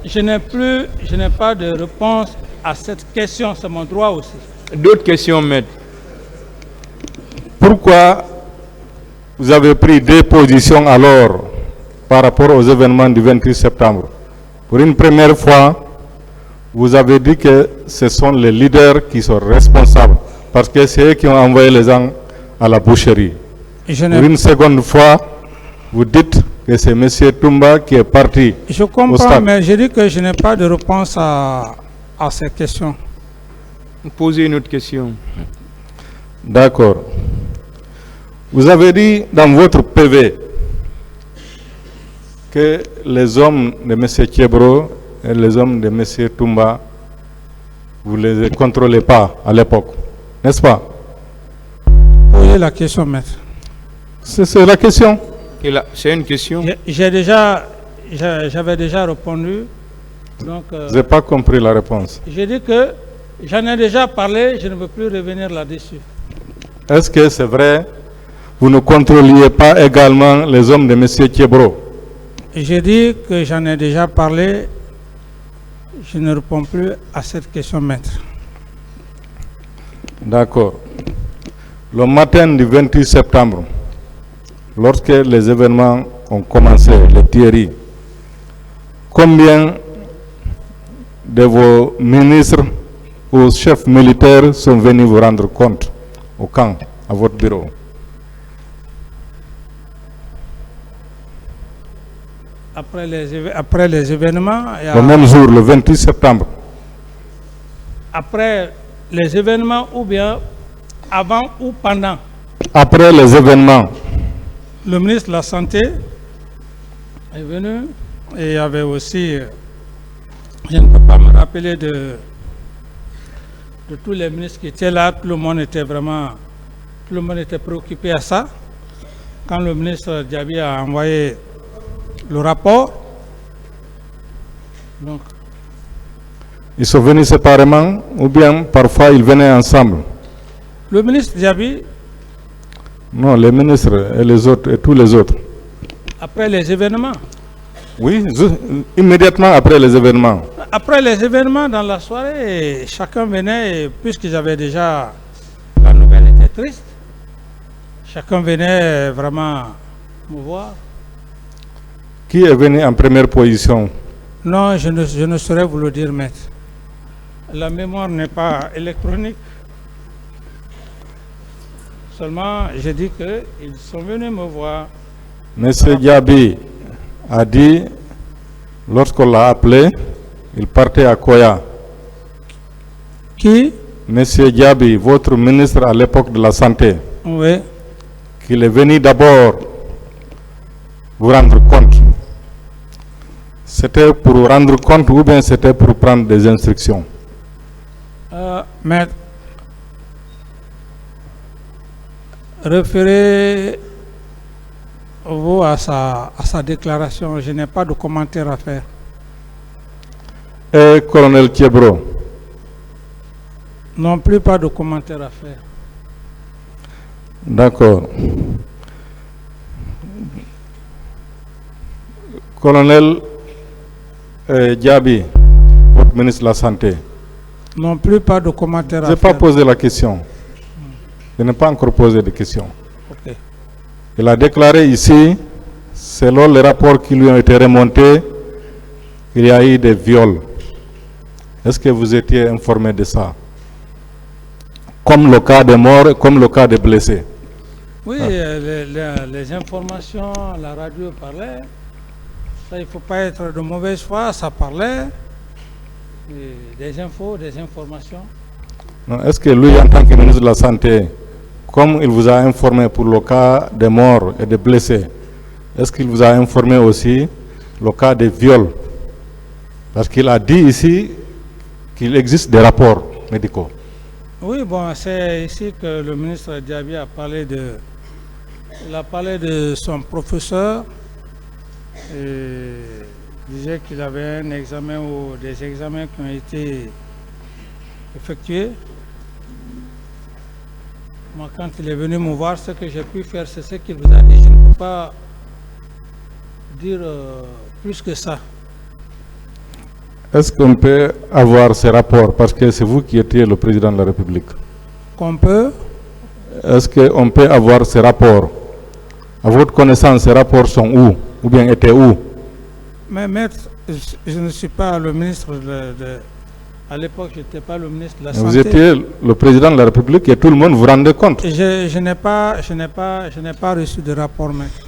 Je n'ai pas de réponse à cette question, c'est mon droit aussi. D'autres questions, maître? Pourquoi vous avez pris deux positions alors par rapport aux événements du 28 septembre? Pour une première fois, vous avez dit que ce sont les leaders qui sont responsables parce que c'est eux qui ont envoyé les gens à la boucherie. Pour une seconde fois, vous dites que c'est M. Toumba qui est parti. Je comprends, mais je dis que je n'ai pas de réponse à cette question. Posez une autre question. D'accord. Vous avez dit dans votre PV que les hommes de M. Thiebro et les hommes de M. Toumba, vous ne les contrôlez pas à l'époque, n'est-ce pas? Posez la question, maître. C'est la question. C'est une question. J'avais déjà répondu. Donc, je n'ai pas compris la réponse. J'ai dit que j'en ai déjà parlé, je ne veux plus revenir là-dessus. Est-ce que c'est vrai? Vous ne contrôliez pas également les hommes de M. Thiebro? J'ai dit que j'en ai déjà parlé. Je ne réponds plus à cette question, maître. D'accord. Le matin du 28 septembre, lorsque les événements ont commencé, les tueries, combien de vos ministres ou chefs militaires sont venus vous rendre compte au camp, à votre bureau? Après les événements... Le même jour, le 28 septembre. Après les événements ou bien avant ou pendant? Après les événements. Le ministre de la Santé est venu et il y avait aussi, je ne peux pas me rappeler de tous les ministres qui étaient là, tout le monde était préoccupé à ça. Quand le ministre Diaby a envoyé le rapport, donc, ils sont venus séparément ou bien parfois ils venaient ensemble? Le ministre Diaby? Non, les ministres et les autres et tous les autres. Après les événements? Oui, immédiatement après les événements. Après les événements, dans la soirée, chacun venait, puisque j'avais déjà, la nouvelle était triste, chacun venait vraiment me voir. Qui est venu en première position? Non, je ne saurais vous le dire, maître. La mémoire n'est pas électronique. Seulement, j'ai dit qu'ils sont venus me voir. Monsieur Diaby a dit, lorsqu'on l'a appelé, il partait à Koya. Qui? Monsieur Diaby, votre ministre à l'époque de la Santé. Oui. Qu'il est venu d'abord vous rendre compte. C'était pour rendre compte ou bien c'était pour prendre des instructions? Maître, référez-vous à sa déclaration. Je n'ai pas de commentaire à faire. Et colonel Thiebro? Non plus, pas de commentaire à faire. D'accord. Colonel Diaby, votre ministre de la Santé. Non plus, pas de commentaire à faire. Je n'ai pas posé la question. Je n'ai pas encore posé de question. Okay. Il a déclaré ici, selon les rapports qui lui ont été remontés, qu'il y a eu des viols. Est-ce que vous étiez informé de ça? Comme le cas de morts, comme le cas de blessés. Oui, les informations, la radio parlait. Ça, il ne faut pas être de mauvaise foi, ça parlait. Des infos, des informations. Est-ce que lui, en tant que ministre de la Santé, comme il vous a informé pour le cas des morts et des blessés, est-ce qu'il vous a informé aussi le cas des viols? Parce qu'il a dit ici qu'il existe des rapports médicaux. Oui, bon, c'est ici que le ministre Diaby a parlé il a parlé de son professeur et disait qu'il avait un examen ou des examens qui ont été effectués. Moi, quand il est venu me voir, ce que j'ai pu faire, c'est ce qu'il vous a dit. Je ne peux pas dire plus que ça. Est-ce qu'on peut avoir ces rapports? Parce que c'est vous qui étiez le président de la République. Qu'on peut? Est-ce qu'on peut avoir ces rapports? À votre connaissance, ces rapports sont où? Ou bien étaient où? Mais maître, je ne suis pas le ministre à l'époque, je n'étais pas le ministre de la Santé. Vous étiez le président de la République et tout le monde vous rendait compte. Je n'ai pas reçu de rapport, maître.